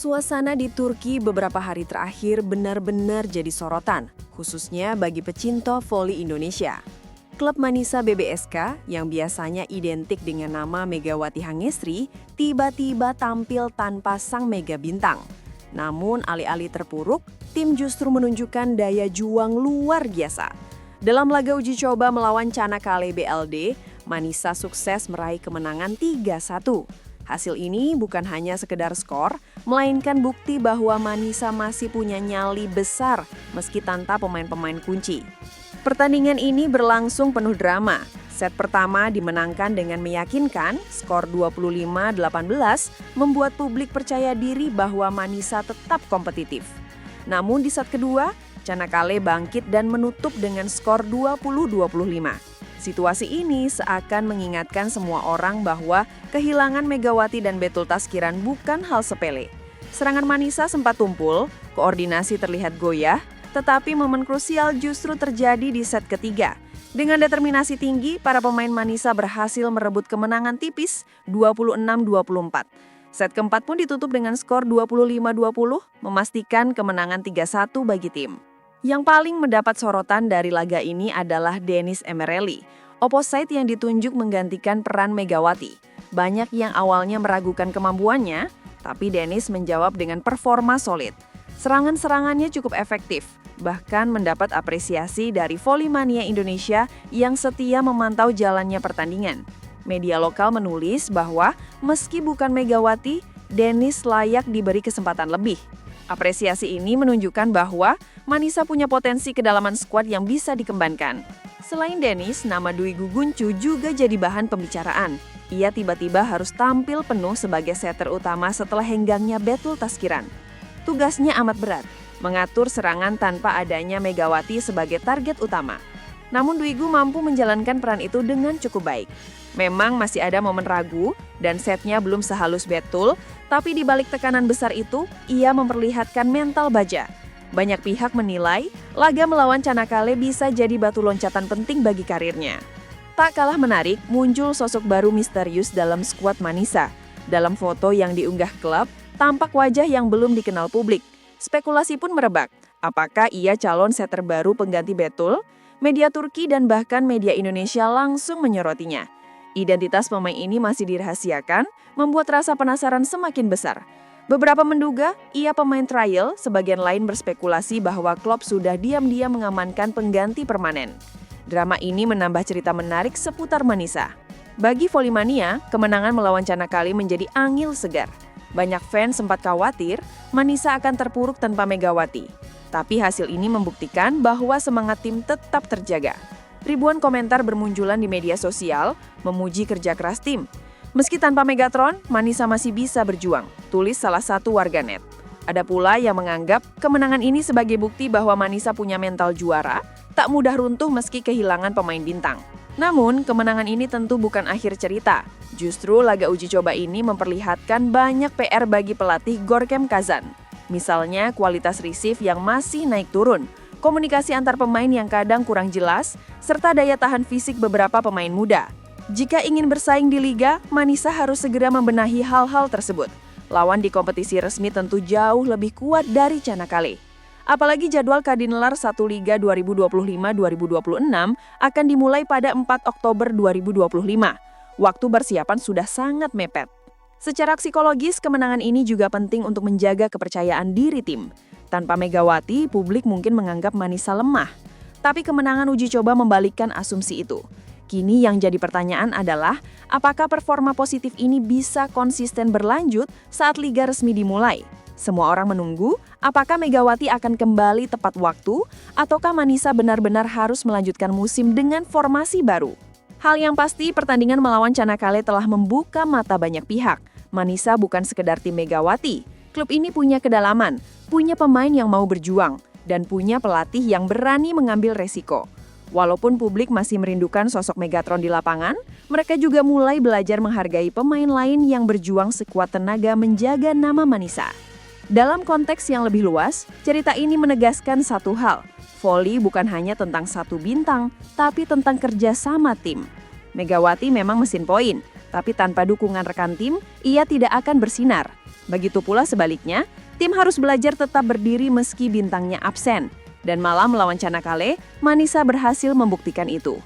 Suasana di Turki beberapa hari terakhir benar-benar jadi sorotan, khususnya bagi pecinta voli Indonesia. Klub Manisa BBSK yang biasanya identik dengan nama Megawati Hangestri tiba-tiba tampil tanpa sang mega bintang. Namun alih-alih terpuruk, tim justru menunjukkan daya juang luar biasa. Dalam laga uji coba melawan Çanakkale BLD, Manisa sukses meraih kemenangan 3-1. Hasil ini bukan hanya sekedar skor, melainkan bukti bahwa Manisa masih punya nyali besar meski tanpa pemain-pemain kunci. Pertandingan ini berlangsung penuh drama. Set pertama dimenangkan dengan meyakinkan, skor 25-18 membuat publik percaya diri bahwa Manisa tetap kompetitif. Namun di set kedua, Çanakkale bangkit dan menutup dengan skor 20-25. Situasi ini seakan mengingatkan semua orang bahwa kehilangan Megawati dan Betul Taskiran bukan hal sepele. Serangan Manisa sempat tumpul, koordinasi terlihat goyah, tetapi momen krusial justru terjadi di set ketiga. Dengan determinasi tinggi, para pemain Manisa berhasil merebut kemenangan tipis 26-24. Set keempat pun ditutup dengan skor 25-20, memastikan kemenangan 3-1 bagi tim. Yang paling mendapat sorotan dari laga ini adalah Dennis Emerelli, opposite yang ditunjuk menggantikan peran Megawati. Banyak yang awalnya meragukan kemampuannya, tapi Dennis menjawab dengan performa solid. Serangan-serangannya cukup efektif, bahkan mendapat apresiasi dari Volley-mania Indonesia yang setia memantau jalannya pertandingan. Media lokal menulis bahwa meski bukan Megawati, Dennis layak diberi kesempatan lebih. Apresiasi ini menunjukkan bahwa Manisa punya potensi kedalaman skuad yang bisa dikembangkan. Selain Dennis, nama Dwi Guguncu juga jadi bahan pembicaraan. Ia tiba-tiba harus tampil penuh sebagai setter utama setelah henggangnya Betul Taskiran. Tugasnya amat berat, mengatur serangan tanpa adanya Megawati sebagai target utama. Namun Dwi Gu mampu menjalankan peran itu dengan cukup baik. Memang masih ada momen ragu dan setnya belum sehalus Betul, tapi di balik tekanan besar itu, ia memperlihatkan mental baja. Banyak pihak menilai, laga melawan Çanakkale bisa jadi batu loncatan penting bagi karirnya. Tak kalah menarik, muncul sosok baru misterius dalam skuad Manisa. Dalam foto yang diunggah klub, tampak wajah yang belum dikenal publik. Spekulasi pun merebak, apakah ia calon setter baru pengganti Betul? Media Turki dan bahkan media Indonesia langsung menyoroti-nya. Identitas pemain ini masih dirahasiakan, membuat rasa penasaran semakin besar. Beberapa menduga ia pemain trial, sebagian lain berspekulasi bahwa klub sudah diam-diam mengamankan pengganti permanen. Drama ini menambah cerita menarik seputar Manisa. Bagi Volley-mania, kemenangan melawan Çanakkale menjadi angin segar. Banyak fans sempat khawatir Manisa akan terpuruk tanpa Megawati. Tapi hasil ini membuktikan bahwa semangat tim tetap terjaga. Ribuan komentar bermunculan di media sosial memuji kerja keras tim. Meski tanpa Megatron, Manisa masih bisa berjuang, tulis salah satu warganet. Ada pula yang menganggap kemenangan ini sebagai bukti bahwa Manisa punya mental juara, tak mudah runtuh meski kehilangan pemain bintang. Namun, kemenangan ini tentu bukan akhir cerita. Justru laga uji coba ini memperlihatkan banyak PR bagi pelatih Gorkem Kazan. Misalnya kualitas receive yang masih naik turun, komunikasi antar pemain yang kadang kurang jelas, serta daya tahan fisik beberapa pemain muda. Jika ingin bersaing di liga, Manisa harus segera membenahi hal-hal tersebut. Lawan di kompetisi resmi tentu jauh lebih kuat dari Çanakkale. Apalagi jadwal Kadinlar 1 Liga 2025-2026 akan dimulai pada 4 Oktober 2025. Waktu persiapan sudah sangat mepet. Secara psikologis, kemenangan ini juga penting untuk menjaga kepercayaan diri tim. Tanpa Megawati, publik mungkin menganggap Manisa lemah. Tapi kemenangan uji coba membalikkan asumsi itu. Kini yang jadi pertanyaan adalah, apakah performa positif ini bisa konsisten berlanjut saat liga resmi dimulai? Semua orang menunggu, apakah Megawati akan kembali tepat waktu, ataukah Manisa benar-benar harus melanjutkan musim dengan formasi baru? Hal yang pasti, pertandingan melawan Çanakkale telah membuka mata banyak pihak. Manisa bukan sekedar tim Megawati. Klub ini punya kedalaman, punya pemain yang mau berjuang, dan punya pelatih yang berani mengambil resiko. Walaupun publik masih merindukan sosok Megatron di lapangan, mereka juga mulai belajar menghargai pemain lain yang berjuang sekuat tenaga menjaga nama Manisa. Dalam konteks yang lebih luas, cerita ini menegaskan satu hal. Voli bukan hanya tentang satu bintang, tapi tentang kerja sama tim. Megawati memang mesin poin, Tapi tanpa dukungan rekan tim, ia tidak akan bersinar. Begitu pula sebaliknya, tim harus belajar tetap berdiri meski bintangnya absen. Dan malam melawan Canakkale, Manisa berhasil membuktikan itu.